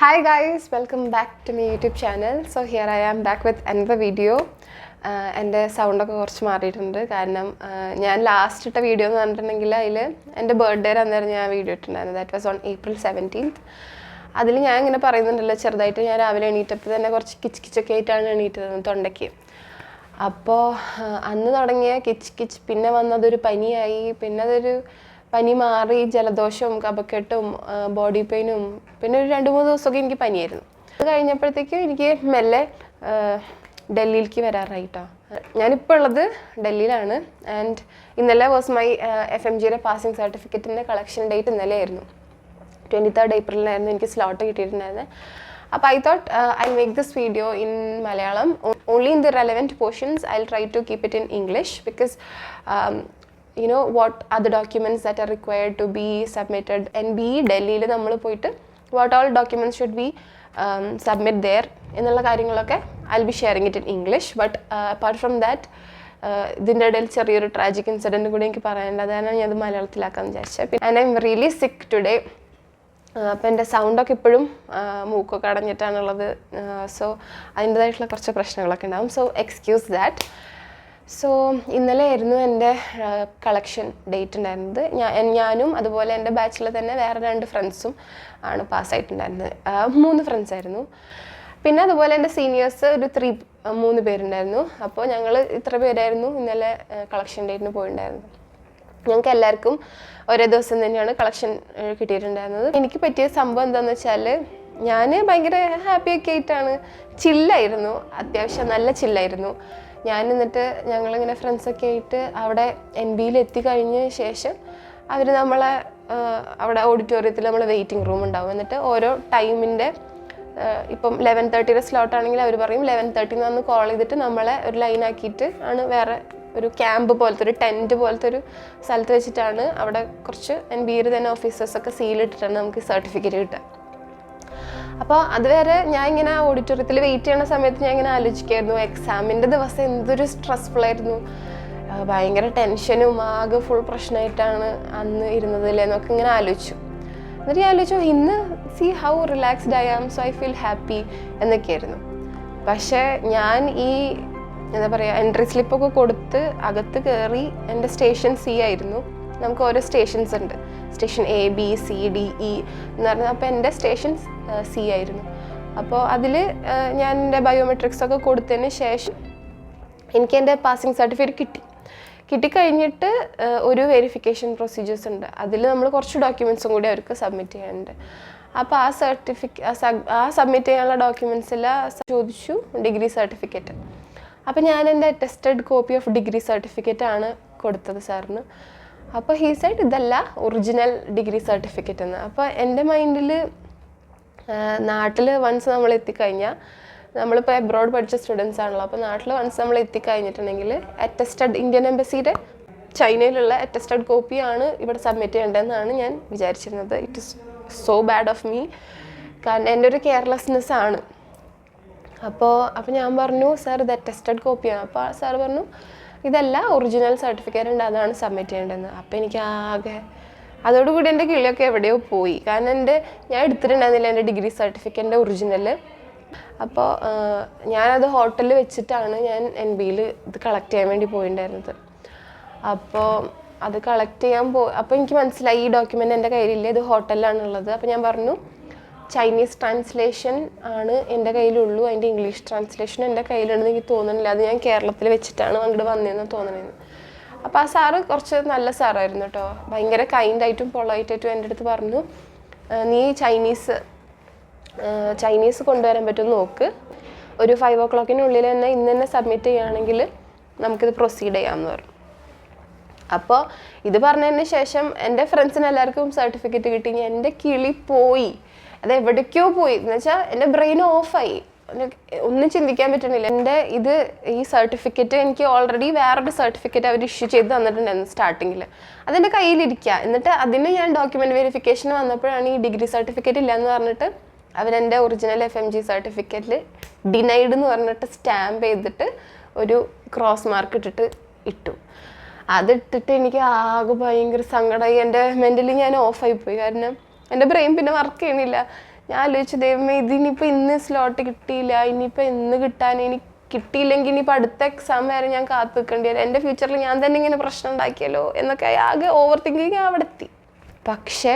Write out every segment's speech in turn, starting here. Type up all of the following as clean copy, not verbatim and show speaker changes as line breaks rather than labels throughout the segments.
Hi guys, welcome back to my YouTube channel. So here I am back with another video. എൻ്റെ സൗണ്ടൊക്കെ കുറച്ച് മാറിയിട്ടുണ്ട് കാരണം ഞാൻ ലാസ്റ്റ് ഇട്ട വീഡിയോ എന്ന് പറഞ്ഞിട്ടുണ്ടെങ്കിൽ അതിൽ എൻ്റെ ബർത്ത്ഡേ അന്നേരം ഞാൻ വീഡിയോ ഇട്ടിട്ടുണ്ടായിരുന്നു. That was on April 17th. അതിൽ ഞാൻ ഇങ്ങനെ പറയുന്നുണ്ടല്ലോ ചെറുതായിട്ട് ഞാൻ രാവിലെ എണീറ്റപ്പോൾ തന്നെ കുറച്ച് കിച്ച് കിച്ചൊക്കെ ആയിട്ടാണ് എണീറ്റത് തൊണ്ടയ്ക്ക്. അപ്പോൾ അന്ന് തുടങ്ങിയ കിച്ച് കിച്ച് പിന്നെ വന്നതൊരു പനിയായി, പിന്നെ അതൊരു പനി മാറി ജലദോഷവും കഫക്കെട്ടും ബോഡി പെയിനും പിന്നെ ഒരു 2-3 ദിവസമൊക്കെ എനിക്ക് പനിയായിരുന്നു. അത് കഴിഞ്ഞപ്പോഴത്തേക്കും എനിക്ക് മെല്ലെ ഡൽഹിയിലേക്ക് വരാറായിട്ടോ. ഞാനിപ്പോൾ ഉള്ളത് ഡൽഹിയിലാണ്. ആൻഡ് ഇന്നലെ വാസ് മൈ FMGയുടെ പാസിംഗ് സർട്ടിഫിക്കറ്റിൻ്റെ കളക്ഷൻ ഡേറ്റ് ഇന്നലെ ആയിരുന്നു. 23rd April എനിക്ക് സ്ലോട്ട് കിട്ടിയിട്ടുണ്ടായിരുന്നത്. അപ്പോൾ I thought I'll make this video in Malayalam. Only in the relevant portions I'll try to keep it in English because you know what are the documents that are required to be submitted and ഡൽഹിയിൽ നമ്മൾ പോയിട്ട് what all documents should we submit there എന്നുള്ള കാര്യങ്ങളൊക്കെ I'll be sharing it in English. But apart from that ഇതിൻ്റെ ഇടയിൽ ചെറിയൊരു tragic incident കൂടി എനിക്ക് പറയാനുണ്ട്. അതാണ് ഞാനത് മലയാളത്തിലാക്കാമെന്ന് വിചാരിച്ചത്. ആൻഡ് ഐ എം റിയലി സിക്ക് ടുഡേ. അപ്പോൾ എൻ്റെ സൗണ്ടൊക്കെ ഇപ്പോഴും മൂക്കൊക്കെ അടഞ്ഞിട്ടാണുള്ളത്. സോ അതിൻ്റേതായിട്ടുള്ള കുറച്ച് പ്രശ്നങ്ങളൊക്കെ ഉണ്ടാകും. So excuse that. സോ ഇന്നലെ ആയിരുന്നു എൻ്റെ കളക്ഷൻ ഡേറ്റ് ഉണ്ടായിരുന്നത്. ഞാനും അതുപോലെ എൻ്റെ ബാച്ചിൽ തന്നെ വേറെ 2 ഫ്രണ്ട്സും ആണ് പാസ്സായിട്ടുണ്ടായിരുന്നത്. 3 ഫ്രണ്ട്സ് ആയിരുന്നു. പിന്നെ അതുപോലെ എൻ്റെ സീനിയേഴ്സ് ഒരു 3 പേരുണ്ടായിരുന്നു. അപ്പോൾ ഞങ്ങൾ ഇത്ര പേരായിരുന്നു ഇന്നലെ കളക്ഷൻ ഡേറ്റിന് പോയിട്ടുണ്ടായിരുന്നത്. ഞങ്ങൾക്ക് എല്ലാവർക്കും ഒരേ ദിവസം തന്നെയാണ് കളക്ഷൻ കിട്ടിയിട്ടുണ്ടായിരുന്നത്. എനിക്ക് പറ്റിയ സംഭവം എന്താണെന്ന് വെച്ചാൽ ഞാൻ ഭയങ്കര ഹാപ്പിയൊക്കെ ആയിട്ടാണ്, ചില്ലായിരുന്നു, അത്യാവശ്യം നല്ല ചില്ലായിരുന്നു ഞാൻ. എന്നിട്ട് ഞങ്ങളിങ്ങനെ ഫ്രണ്ട്സൊക്കെ ആയിട്ട് അവിടെ NBയിൽ എത്തിക്കഴിഞ്ഞ ശേഷം അവർ നമ്മളെ അവിടെ ഓഡിറ്റോറിയത്തിൽ നമ്മൾ വെയിറ്റിംഗ് റൂം ഉണ്ടാവും. എന്നിട്ട് ഓരോ ടൈമിൻ്റെ ഇപ്പം 11:30 സ്ലോട്ട് ആണെങ്കിൽ അവർ പറയും 11:30 വന്ന് കോൾ ചെയ്തിട്ട് നമ്മളെ ഒരു ലൈനാക്കിയിട്ട് ആണ് വേറെ ഒരു ക്യാമ്പ് പോലത്തെ ഒരു ടെൻറ്റ് പോലത്തെ ഒരു സ്ഥലത്ത് വെച്ചിട്ടാണ് അവിടെ കുറച്ച് NBയിൽ തന്നെ ഓഫീസേഴ്സൊക്കെ സീലിട്ടിട്ടാണ് നമുക്ക് സർട്ടിഫിക്കറ്റ് കിട്ടുക. അപ്പോൾ അതുവരെ ഞാൻ ഇങ്ങനെ ഓഡിറ്റോറിയത്തിൽ വെയിറ്റ് ചെയ്യുന്ന സമയത്ത് ഞാൻ ഇങ്ങനെ ആലോചിക്കായിരുന്നു എക്സാമിൻ്റെ ദിവസം എന്തൊരു സ്ട്രെസ്ഫുൾ ആയിരുന്നു, ഭയങ്കര ടെൻഷനും ആകെ ഫുൾ പ്രശ്നമായിട്ടാണ് അന്ന് ഇരുന്നതില്ലേ എന്നൊക്കെ ഇങ്ങനെ ആലോചിച്ചു. എന്നിട്ട് ഞാൻ ആലോചിച്ചു ഇന്ന് see how relaxed I am, so I feel happy എന്നൊക്കെയായിരുന്നു. പക്ഷേ ഞാൻ ഈ എന്താ പറയുക എൻട്രി സ്ലിപ്പൊക്കെ കൊടുത്ത് അകത്ത് കയറി എൻ്റെ സ്റ്റേഷൻ C ആയിരുന്നു. നമുക്ക് ഓരോ സ്റ്റേഷൻസ് ഉണ്ട്, station A B C D E എന്ന് പറഞ്ഞാൽ. അപ്പോൾ എൻ്റെ സ്റ്റേഷൻ C ആയിരുന്നു. അപ്പോൾ അതിൽ ഞാൻ എൻ്റെ ബയോമെട്രിക്സൊക്കെ കൊടുത്തതിന് ശേഷം എനിക്ക് എൻ്റെ പാസിംഗ് സർട്ടിഫിക്കറ്റ് കിട്ടിക്കഴിഞ്ഞിട്ട് ഒരു വെരിഫിക്കേഷൻ പ്രൊസീജിയേഴ്സ് ഉണ്ട്. അതിൽ നമ്മൾ കുറച്ച് ഡോക്യുമെൻറ്റ്സും കൂടി അവർക്ക് സബ്മിറ്റ് ചെയ്യാനുണ്ട്. അപ്പോൾ ആ സബ്മിറ്റ് ചെയ്യാനുള്ള ഡോക്യുമെൻറ്റ്സിൽ ചോദിച്ചു ഡിഗ്രി സർട്ടിഫിക്കറ്റ്. അപ്പോൾ ഞാൻ എൻ്റെ attested copy of degree certificate ആണ് കൊടുത്തത് സാറിന്. അപ്പോൾ ഹീ സൈഡ് ഇതല്ല ഒറിജിനൽ ഡിഗ്രി സർട്ടിഫിക്കറ്റ് എന്ന്. അപ്പോൾ എൻ്റെ മൈൻഡിൽ നാട്ടിൽ വൺസ് നമ്മൾ എത്തിക്കഴിഞ്ഞാൽ, നമ്മളിപ്പോൾ എബ്രോഡ് പഠിച്ച സ്റ്റുഡൻസ് ആണല്ലോ, അപ്പോൾ നാട്ടിൽ വൺസ് നമ്മൾ എത്തിക്കഴിഞ്ഞിട്ടുണ്ടെങ്കിൽ അറ്റസ്റ്റഡ് ഇന്ത്യൻ എംബസിയുടെ ചൈനയിലുള്ള അറ്റസ്റ്റഡ് കോപ്പിയാണ് ഇവിടെ സബ്മിറ്റ് ചെയ്യേണ്ടതെന്നാണ് ഞാൻ വിചാരിച്ചിരുന്നത്. It is so bad of me, കാരണം എൻ്റെ ഒരു കെയർലെസ്നെസ് ആണ്. അപ്പോൾ ഞാൻ പറഞ്ഞു സാർ ഇത് അറ്റസ്റ്റഡ് കോപ്പിയാണ്. അപ്പോൾ സാർ പറഞ്ഞു ഇതല്ല ഒറിജിനൽ സർട്ടിഫിക്കറ്റ് ഉണ്ട്, അതാണ് സബ്മിറ്റ് ചെയ്യേണ്ടതെന്ന്. അപ്പോൾ എനിക്ക് ആകെ അതോടുകൂടി എൻ്റെ കിളിയൊക്കെ എവിടെയോ പോയി. കാരണം ഞാൻ എടുത്തിട്ടുണ്ടായിരുന്നില്ല എൻ്റെ ഡിഗ്രി സർട്ടിഫിക്കറ്റിൻ്റെ ഒറിജിനൽ. അപ്പോൾ ഞാനത് ഹോട്ടലിൽ വെച്ചിട്ടാണ് ഞാൻ NBയിൽ ഇത് കളക്ട് ചെയ്യാൻ വേണ്ടി പോയിട്ടുണ്ടായിരുന്നത്. അപ്പോൾ അത് കളക്ട് ചെയ്യാൻ അപ്പോൾ എനിക്ക് മനസ്സിലായി ഈ ഡോക്യുമെൻ്റ് എൻ്റെ കയ്യിലില്ല, ഇത് ഹോട്ടലിലാണുള്ളത്. അപ്പോൾ ഞാൻ പറഞ്ഞു ചൈനീസ് ട്രാൻസ്ലേഷൻ ആണ് എൻ്റെ കയ്യിലുള്ളൂ, അതിൻ്റെ ഇംഗ്ലീഷ് ട്രാൻസ്ലേഷൻ എൻ്റെ കയ്യിലുണ്ടെന്ന് എനിക്ക് തോന്നുന്നില്ല, അത് ഞാൻ കേരളത്തിൽ വെച്ചിട്ടാണ് അങ്ങോട്ട് വന്നതെന്ന് തോന്നണേന്ന്. അപ്പോൾ ആ സാറ് കുറച്ച് നല്ല സാറായിരുന്നു കേട്ടോ, ഭയങ്കര കൈൻഡായിട്ടും പൊളൈറ്റായിട്ടും എൻ്റെ അടുത്ത് പറഞ്ഞു നീ ചൈനീസ് കൊണ്ടുവരാൻ പറ്റുമെന്ന് നോക്ക്, ഒരു 5 o'clock തന്നെ ഇന്ന് തന്നെ സബ്മിറ്റ് ചെയ്യുകയാണെങ്കിൽ നമുക്കിത് പ്രൊസീഡ് ചെയ്യാമെന്ന് പറഞ്ഞു. അപ്പോൾ ഇത് പറഞ്ഞതിന് ശേഷം എൻ്റെ ഫ്രണ്ട്സിന് എല്ലാവർക്കും സർട്ടിഫിക്കറ്റ് കിട്ടി. എൻ്റെ കിളി പോയി, അത് എവിടേക്കോ പോയി എന്ന് വെച്ചാൽ എൻ്റെ ബ്രെയിൻ ഓഫായി, ഒന്നും ചിന്തിക്കാൻ പറ്റണില്ല. എൻ്റെ ഈ സർട്ടിഫിക്കറ്റ് എനിക്ക് ഓൾറെഡി വേറൊരു സർട്ടിഫിക്കറ്റ് അവർ ഇഷ്യൂ ചെയ്ത് തന്നിട്ടുണ്ടായിരുന്നു സ്റ്റാർട്ടിങ്ങിൽ, അതെൻ്റെ കയ്യിലിരിക്കുക. എന്നിട്ട് അതിന് ഞാൻ ഡോക്യുമെൻ്റ് വെരിഫിക്കേഷൻ വന്നപ്പോഴാണ് ഈ ഡിഗ്രി സർട്ടിഫിക്കറ്റ് ഇല്ലയെന്ന് പറഞ്ഞിട്ട് അവരെൻ്റെ ഒറിജിനൽ FMG സർട്ടിഫിക്കറ്റിൽ ഡിനൈഡ് എന്ന് പറഞ്ഞിട്ട് സ്റ്റാമ്പ് ചെയ്തിട്ട് ഒരു ക്രോസ് മാർക്ക് ഇട്ടു. അതിട്ടിട്ട് എനിക്ക് ആകെ ഭയങ്കര സങ്കടമായി. എൻ്റെ മെൻ്റലി ഞാൻ ഓഫായിപ്പോയി, കാരണം എൻ്റെ ബ്രെയിൻ പിന്നെ വർക്ക് ചെയ്യണില്ല. ഞാൻ ആലോചിച്ചു ദൈവമേ ഇതിനിപ്പോൾ ഇന്ന് സ്ലോട്ട് കിട്ടിയില്ല, ഇനിയിപ്പോൾ എന്ന് കിട്ടാൻ, ഇനി കിട്ടിയില്ലെങ്കിൽ ഇനിയിപ്പോൾ അടുത്ത എക്സാം വരെ ഞാൻ കാത്തു നിൽക്കേണ്ടി വരും, എൻ്റെ ഫ്യൂച്ചറിൽ ഞാൻ തന്നെ ഇങ്ങനെ പ്രശ്നം ഉണ്ടാക്കിയല്ലോ എന്നൊക്കെ ആകെ ഓവർ തിങ്കിങ് അവിടെ എത്തി. പക്ഷേ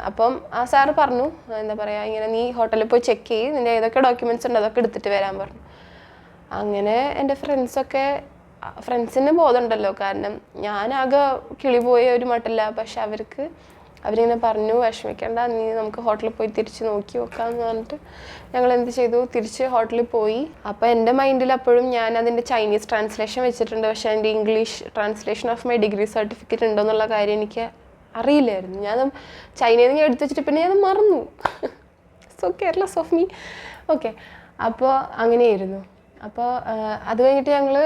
അപ്പം ആ സാറ് പറഞ്ഞു, എന്താ പറയുക, ഇങ്ങനെ നീ ഹോട്ടലിൽ പോയി ചെക്ക് ചെയ്യ്, നിൻ്റെ ഏതൊക്കെ ഡോക്യുമെൻറ്റ്സ് ഉണ്ട് അതൊക്കെ എടുത്തിട്ട് വരാൻ പറഞ്ഞു. അങ്ങനെ എൻ്റെ ഫ്രണ്ട്സിന് ബോധമുണ്ടല്ലോ, കാരണം ഞാനാകെ കിളി പോയ ഒരു മട്ടില്ല. പക്ഷെ അവരിങ്ങനെ പറഞ്ഞു വിഷമിക്കേണ്ട, നീ നമുക്ക് ഹോട്ടലിൽ പോയി തിരിച്ച് നോക്കി നോക്കാമെന്ന് പറഞ്ഞിട്ട് ഞങ്ങൾ എന്ത് ചെയ്തു, തിരിച്ച് ഹോട്ടലിൽ പോയി. അപ്പോൾ എൻ്റെ മൈൻഡിൽ അപ്പോഴും ഞാൻ അതിൻ്റെ ചൈനീസ് ട്രാൻസ്ലേഷൻ വെച്ചിട്ടുണ്ട്, പക്ഷേ എൻ്റെ English translation of my degree certificate ഉണ്ടോ എന്നുള്ള കാര്യം എനിക്ക് അറിയില്ലായിരുന്നു. ഞാൻ ചൈനയിൽ നിന്ന് എടുത്ത് വെച്ചിട്ട് പിന്നെ ഞാൻ മറന്നു. So careless of me. Okay, അപ്പോൾ അങ്ങനെയായിരുന്നു. അപ്പോൾ അത് കഴിഞ്ഞിട്ട് ഞങ്ങൾ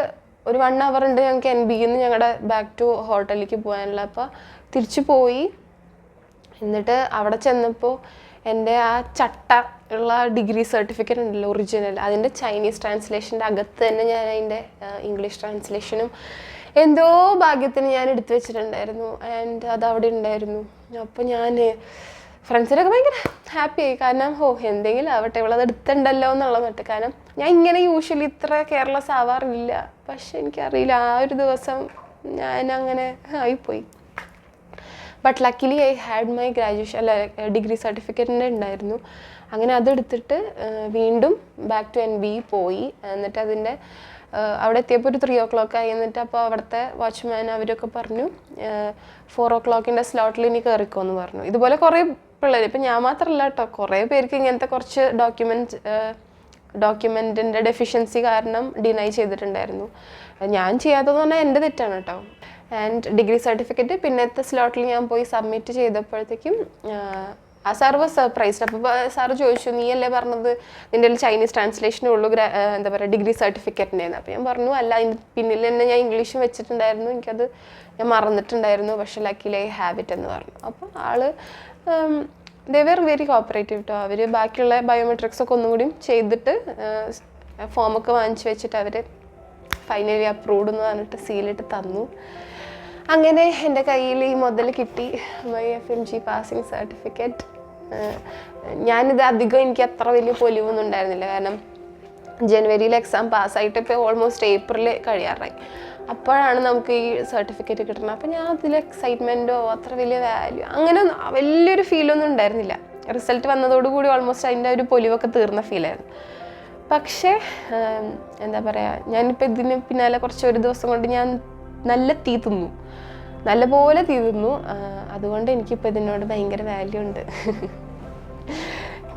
ഒരു 1 hour ഉണ്ട് ഞങ്ങൾക്ക് NBയിൽ നിന്ന് ഞങ്ങളുടെ ബാക്ക് ടു ഹോട്ടലിലേക്ക് പോകാനുള്ള. അപ്പോൾ തിരിച്ചു പോയി. എന്നിട്ട് അവിടെ ചെന്നപ്പോൾ എൻ്റെ ആ ചട്ട ഉള്ള ഡിഗ്രി സർട്ടിഫിക്കറ്റ് ഉണ്ടല്ലോ ഒറിജിനൽ, അതിൻ്റെ ചൈനീസ് ട്രാൻസ്ലേഷൻ്റെ അകത്ത് തന്നെ ഞാൻ അതിൻ്റെ ഇംഗ്ലീഷ് ട്രാൻസ്ലേഷനും എന്തോ ഭാഗ്യത്തിന് ഞാൻ എടുത്തു വെച്ചിട്ടുണ്ടായിരുന്നു. ആൻഡ് അത് അവിടെ ഉണ്ടായിരുന്നു. അപ്പോൾ ഞാൻ ഫ്രണ്ട്സിനൊക്കെ ഭയങ്കര ഹാപ്പിയായി, കാരണം എന്തെങ്കിലും ആവട്ടെ ഇവളത് എടുത്തിട്ടുണ്ടല്ലോ എന്നുള്ള മട്ട്. കാരണം ഞാൻ ഇങ്ങനെ യൂഷ്വലി ഇത്ര കെയർലെസ് ആവാറില്ല, പക്ഷെ എനിക്കറിയില്ല ആ ഒരു ദിവസം ഞാൻ അങ്ങനെ ആയിപ്പോയി. But luckily I had my graduation degree സർട്ടിഫിക്കറ്റിൻ്റെ ഉണ്ടായിരുന്നു. അങ്ങനെ അതെടുത്തിട്ട് വീണ്ടും ബാക്ക് ടു NB പോയി. എന്നിട്ട് അതിൻ്റെ അവിടെ എത്തിയപ്പോൾ ഒരു 3 o'clock ആയി. എന്നിട്ട് അപ്പോൾ അവിടുത്തെ വാച്ച്മാൻ അവരൊക്കെ പറഞ്ഞു 4 o'clock സ്ലോട്ടിൽ ഇനി കയറിക്കോന്ന് പറഞ്ഞു. ഇതുപോലെ കുറേ പിള്ളേർ, ഇപ്പം ഞാൻ മാത്രമല്ല കേട്ടോ, കുറേ പേർക്ക് ഇങ്ങനത്തെ കുറച്ച് ഡോക്യുമെൻറ്റിൻ്റെ ഡെഫിഷ്യൻസി കാരണം ഡിനൈ ചെയ്തിട്ടുണ്ടായിരുന്നു. ഞാൻ ചെയ്യാത്തതെന്ന് പറഞ്ഞാൽ എൻ്റെ തെറ്റാണ് കേട്ടോ. ആൻഡ് ഡിഗ്രി സർട്ടിഫിക്കറ്റ് പിന്നത്തെ സ്ലോട്ടിൽ ഞാൻ പോയി സബ്മിറ്റ് ചെയ്തപ്പോഴത്തേക്കും ആ സാർ വാസ് സർപ്രൈസ്ഡ്. അപ്പോൾ സാറ് ചോദിച്ചു, നീ അല്ലേ പറഞ്ഞത് നിൻ്റെ ചൈനീസ് ട്രാൻസ്ലേഷനേ ഉള്ളൂ എന്താ പറയുക ഡിഗ്രി സർട്ടിഫിക്കറ്റിൻ്റെന്ന്. അപ്പോൾ ഞാൻ പറഞ്ഞു അല്ല, അതിന് പിന്നിൽ തന്നെ ഞാൻ ഇംഗ്ലീഷും വെച്ചിട്ടുണ്ടായിരുന്നു, എനിക്കത് ഞാൻ മറന്നിട്ടുണ്ടായിരുന്നു, പക്ഷേ ലക്കിലി ഐ ഹാവ് ഇറ്റ് എന്ന് പറഞ്ഞു. അപ്പോൾ ആള് ദേ വെർ വെരി കോപ്പറേറ്റീവ് കേട്ടോ. അവർ ബാക്കിയുള്ള ബയോമെട്രിക്സ് ഒക്കെ ഒന്നും കൂടി ചെയ്തിട്ട് ഫോമൊക്കെ വാങ്ങിച്ച് വെച്ചിട്ട് അവർ ഫൈനലി അപ്രൂവ്ഡ് എന്ന് പറഞ്ഞിട്ട് സീലിട്ട് തന്നു. അങ്ങനെ എൻ്റെ കയ്യിൽ ഈ മുതൽ കിട്ടി, മൈ FMG പാസിംഗ് സർട്ടിഫിക്കറ്റ്. ഞാനിത് അധികം എനിക്ക് അത്ര വലിയ പൊലിവൊന്നും ഉണ്ടായിരുന്നില്ല, കാരണം ജനുവരിയിൽ എക്സാം പാസ്സായിട്ട് ഇപ്പോൾ ഓൾമോസ്റ്റ് ഏപ്രിൽ കഴിയാറായി. അപ്പോഴാണ് നമുക്ക് ഈ സർട്ടിഫിക്കറ്റ് കിട്ടുന്നത്. അപ്പോൾ ഞാൻ അതിൽ എക്സൈറ്റ്മെൻറ്റോ അത്ര വലിയ വാല്യൂ അങ്ങനെ വലിയൊരു ഫീലൊന്നും ഉണ്ടായിരുന്നില്ല. റിസൾട്ട് വന്നതോടുകൂടി ഓൾമോസ്റ്റ് അതിൻ്റെ ഒരു പൊലിവൊക്കെ തീർന്ന ഫീലായിരുന്നു. പക്ഷേ എന്താ പറയുക, ഞാനിപ്പോൾ ഇതിന് പിന്നാലെ ഒരു ദിവസം കൊണ്ട് ഞാൻ നല്ലപോലെ തീ തിന്നു. അതുകൊണ്ട് എനിക്കിപ്പോൾ ഇതിനോട് ഭയങ്കര വാല്യൂ ഉണ്ട്.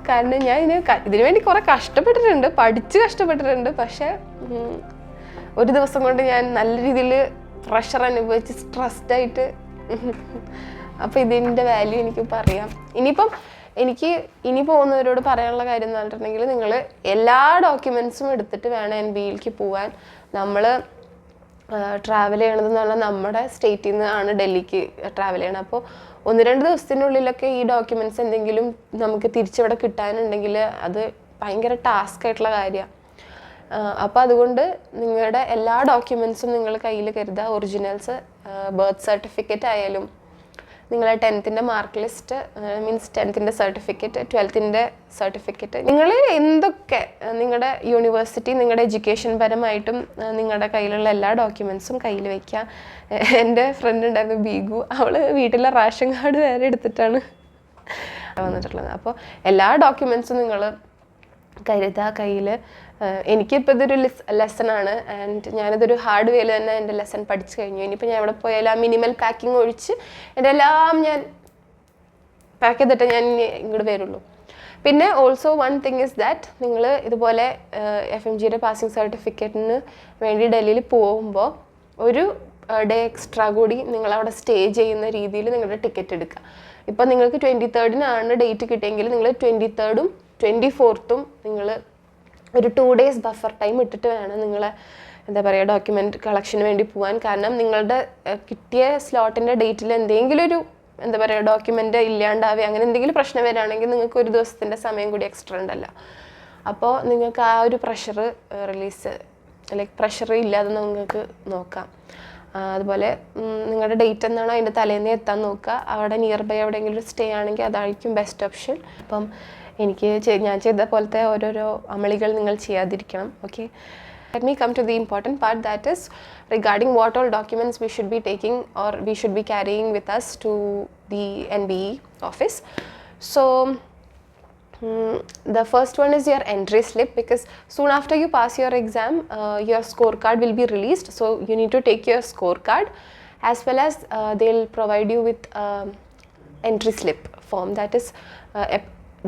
കാരണം ഞാൻ ഇതിനു വേണ്ടി കുറേ കഷ്ടപ്പെട്ടിട്ടുണ്ട്, പഠിച്ച് കഷ്ടപ്പെട്ടിട്ടുണ്ട്. പക്ഷേ ഒരു ദിവസം കൊണ്ട് ഞാൻ നല്ല രീതിയിൽ പ്രഷർ അനുഭവിച്ച് സ്ട്രെസ്ഡായിട്ട്. അപ്പോൾ ഇതിൻ്റെ വാല്യൂ എനിക്ക് പറയാം. എനിക്ക് ഇനി പോകുന്നവരോട് പറയാനുള്ള കാര്യം എന്ന് പറഞ്ഞിട്ടുണ്ടെങ്കിൽ, നിങ്ങൾ എല്ലാ ഡോക്യുമെൻറ്റ്സും എടുത്തിട്ട് വേണം NBയിലേക്ക് പോകാൻ. നമ്മൾ ട്രാവൽ ചെയ്യണതെന്ന് പറഞ്ഞാൽ നമ്മുടെ സ്റ്റേറ്റിൽ നിന്ന് ആണ് ഡൽഹിക്ക് ട്രാവൽ ചെയ്യണം. അപ്പോൾ 1-2 ദിവസത്തിനുള്ളിലൊക്കെ ഈ ഡോക്യുമെൻറ്റ്സ് എന്തെങ്കിലും നമുക്ക് തിരിച്ചിവിടെ കിട്ടാനുണ്ടെങ്കിൽ അത് ഭയങ്കര ടാസ്ക് ആയിട്ടുള്ള കാര്യമാണ്. അപ്പോൾ അതുകൊണ്ട് നിങ്ങളുടെ എല്ലാ ഡോക്യുമെൻറ്റ്സും നിങ്ങൾ കയ്യിൽ കരുതുക. ഒറിജിനൽസ്, ബർത്ത് സർട്ടിഫിക്കറ്റ് ആയാലും, നിങ്ങളെ 10th mark list, means 10th certificate, 12th certificate, നിങ്ങൾ എന്തൊക്കെ നിങ്ങളുടെ യൂണിവേഴ്സിറ്റി, നിങ്ങളുടെ എഡ്യൂക്കേഷൻ പരമായിട്ടും നിങ്ങളുടെ കയ്യിലുള്ള എല്ലാ ഡോക്യുമെൻറ്റ്സും കയ്യിൽ വയ്ക്കുക. എൻ്റെ ഫ്രണ്ട് ഉണ്ടായിരുന്നു ബീഗു, അവൾ വീട്ടിലെ റേഷൻ കാർഡ് വരെ എടുത്തിട്ടാണ് വന്നിട്ടുള്ളത്. അപ്പോൾ എല്ലാ ഡോക്യുമെൻറ്റ്സും നിങ്ങൾ കരുതുക കയ്യിൽ. എനിക്കിപ്പോൾ ഇതൊരു ലെസണാണ്, ആൻഡ് ഞാനിതൊരു ഹാർഡ് വേയിൽ തന്നെ എൻ്റെ ലെസൺ പഠിച്ചു കഴിഞ്ഞു. ഇനിയിപ്പോൾ ഞാൻ എവിടെ പോയാലും ആ മിനിമൽ പാക്കിംഗ് ഒഴിച്ച് എൻ്റെ എല്ലാം ഞാൻ പാക്ക് ചെയ്തിട്ട് ഞാൻ ഇങ്ങോട്ട് വരുള്ളൂ. പിന്നെ also one thing is that, നിങ്ങൾ ഇതുപോലെ FMGയുടെ പാസിംഗ് സർട്ടിഫിക്കറ്റിന് വേണ്ടി ഡൽഹിയിൽ പോകുമ്പോൾ ഒരു ഡേ എക്സ്ട്രാ കൂടി നിങ്ങളവിടെ സ്റ്റേ ചെയ്യുന്ന രീതിയിൽ നിങ്ങളുടെ ടിക്കറ്റ് എടുക്കുക. ഇപ്പം നിങ്ങൾക്ക് 23rd ഡേറ്റ് കിട്ടിയെങ്കിൽ നിങ്ങൾ 23rd 24th നിങ്ങൾ ഒരു 2 days ബഫർ ടൈം ഇട്ടിട്ട് വേണം നിങ്ങളെ എന്താ പറയുക ഡോക്യുമെൻറ്റ് കളക്ഷന് വേണ്ടി പോകാൻ. കാരണം നിങ്ങളുടെ കിട്ടിയ സ്ലോട്ടിൻ്റെ ഡേറ്റിൽ എന്തെങ്കിലും ഒരു എന്താ പറയുക ഡോക്യുമെൻ്റ് ഇല്ലാണ്ടാവുക അങ്ങനെ എന്തെങ്കിലും പ്രശ്നം വരികയാണെങ്കിൽ നിങ്ങൾക്ക് ഒരു ദിവസത്തിൻ്റെ സമയം കൂടി എക്സ്ട്രാ ഉണ്ടല്ലോ. അപ്പോൾ നിങ്ങൾക്ക് ആ ഒരു പ്രഷർ ഇല്ലാതെ നിങ്ങൾക്ക് നോക്കാം. അതുപോലെ നിങ്ങളുടെ ഡേറ്റ് എന്നാണോ അതിൻ്റെ തലേന്നേ എത്താൻ നോക്കുക. അവിടെ നിയർ ബൈ എവിടെയെങ്കിലും സ്റ്റേ ആണെങ്കിൽ അതായിരിക്കും ബെസ്റ്റ് ഓപ്ഷൻ. അപ്പം ഞാൻ ചെയ്ത പോലത്തെ ഓരോരോ അമളികൾ നിങ്ങൾ ചെയ്യാതിരിക്കണം. Okay, let me come to the important part, that is regarding what all documents we should be taking or we should be carrying with us to the NBE office. So the first one is your entry slip, because soon after you pass your exam, your scorecard will be released. So you need to take your scorecard, as well as they'll provide you with entry slip form, that is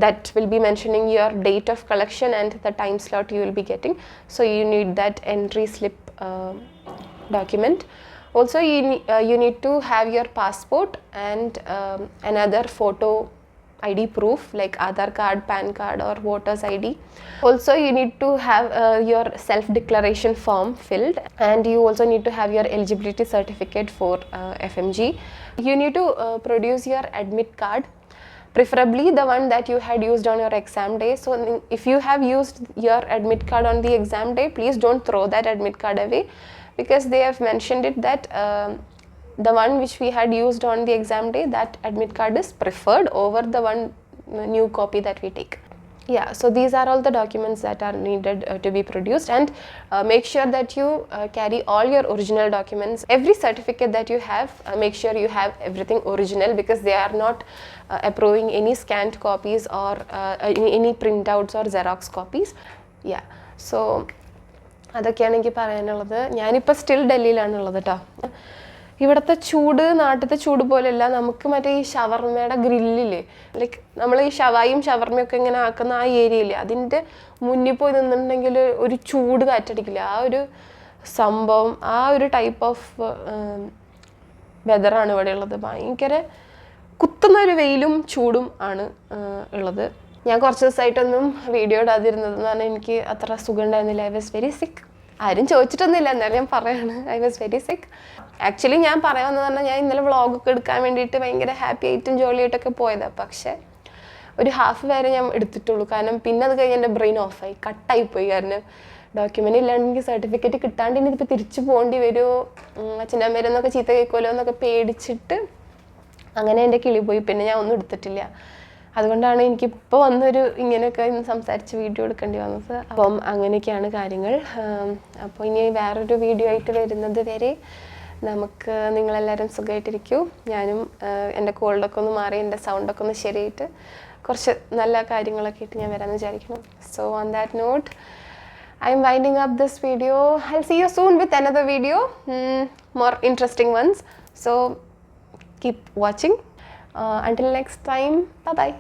that will be mentioning your date of collection and the time slot you will be getting. So you need that entry slip document. Also you need to have your passport and another photo ID proof like Aadhaar card, PAN card or voter's ID. Also you need to have your self declaration form filled, and you also need to have your eligibility certificate for FMG. You need to produce your admit card, preferably the one that you had used on your exam day. So if you have used your admit card on the exam day, please don't throw that admit card away, because they have mentioned it that the one which we had used on the exam day, that admit card is preferred over the one new copy that we take. Yeah, so these are all the documents that are needed to be produced, and make sure that you carry all your original documents. Every certificate that you have, make sure you have everything original, because they are not approving any scanned copies or any printouts or Xerox copies. Yeah, so അതൊക്കെയാണ് എനിക്ക് പറയാനുള്ളത്. ഞാനിപ്പോൾ still ഡൽഹിയിലാണുള്ളത് കേട്ടോ. ഇവിടുത്തെ ചൂട് നാട്ടിലത്തെ ചൂട് പോലെയല്ല. നമുക്ക് മറ്റേ ഈ ഷവർമയുടെ ഗ്രില്ലില്ലേ, ലൈക്ക് നമ്മൾ ഈ ഷവായും ഷവർമയൊക്കെ ഇങ്ങനെ ആക്കുന്ന ആ ഏരിയയില്ലേ, അതിൻ്റെ മുന്നിൽ പോയി നിന്നിട്ടുണ്ടെങ്കിൽ ഒരു ചൂട് കാറ്റടിക്കില്ല. ആ ഒരു സംഭവം, ആ ഒരു ടൈപ്പ് ഓഫ് വെതറാണ് ഇവിടെ ഉള്ളത്. ഭയങ്കര കുത്തുന്ന ഒരു വെയിലും ചൂടും ആണ് ഉള്ളത്. ഞാൻ കുറച്ച് ദിവസമായിട്ടൊന്നും വീഡിയോ ഇടാതിരുന്നതെന്ന് പറഞ്ഞാൽ എനിക്ക് അത്ര സുഖം ഉണ്ടായിരുന്നില്ല. ഐ വാസ് വെരി സിക്ക്. ആരും ചോദിച്ചിട്ടൊന്നുമില്ല, എന്നാലും ഞാൻ പറയാണ്, ഐ വാസ് വെരി സിക്ക്. ആക്ച്വലി ഞാൻ പറയാമെന്ന് പറഞ്ഞാൽ ഞാൻ ഇന്നലെ വ്ളോഗൊക്കെ എടുക്കാൻ വേണ്ടിയിട്ട് ഭയങ്കര ഹാപ്പി ആയിട്ടും ജോളിയായിട്ടൊക്കെ പോയതാണ്. പക്ഷേ ഒരു ഹാഫ് വരെ ഞാൻ എടുത്തിട്ടുള്ളൂ. കാരണം പിന്നെ അത് കഴിഞ്ഞ് എൻ്റെ ബ്രെയിൻ ഓഫായി, കട്ടായിപ്പോയി. കാരണം ഡോക്യുമെൻ്റ് ഇല്ലാണ്ട് എനിക്ക് സർട്ടിഫിക്കറ്റ് കിട്ടാണ്ട് ഇനി ഇതിപ്പോൾ തിരിച്ചു പോകേണ്ടി വരുമോ, അച്ഛൻ്റെ അമ്മേരെന്നൊക്കെ ചീത്ത കേൾക്കുമല്ലോ എന്നൊക്കെ പേടിച്ചിട്ട് അങ്ങനെ എൻ്റെ കിളി പോയി. പിന്നെ ഞാൻ ഒന്നും എടുത്തിട്ടില്ല. അതുകൊണ്ടാണ് എനിക്കിപ്പോൾ വന്നൊരു ഇങ്ങനെയൊക്കെ സംസാരിച്ച് വീഡിയോ എടുക്കേണ്ടി വന്നത്. അപ്പം അങ്ങനെയൊക്കെയാണ് കാര്യങ്ങൾ. അപ്പോൾ ഇനി വേറൊരു വീഡിയോ ആയിട്ട് വരുന്നത് വരെ നമുക്ക് നിങ്ങളെല്ലാവരും സുഖമായിട്ടിരിക്കൂ. ഞാനും എൻ്റെ കോൾഡൊക്കെ ഒന്ന് മാറി എൻ്റെ സൗണ്ടൊക്കെ ഒന്ന് ശരിയായിട്ട് കുറച്ച് നല്ല കാര്യങ്ങളൊക്കെ ആയിട്ട് ഞാൻ വരാമെന്ന് വിചാരിക്കുന്നു. So on that note, I am winding up this video. I'll see you soon with another video, more interesting ones. So keep watching. Until next time, bye bye.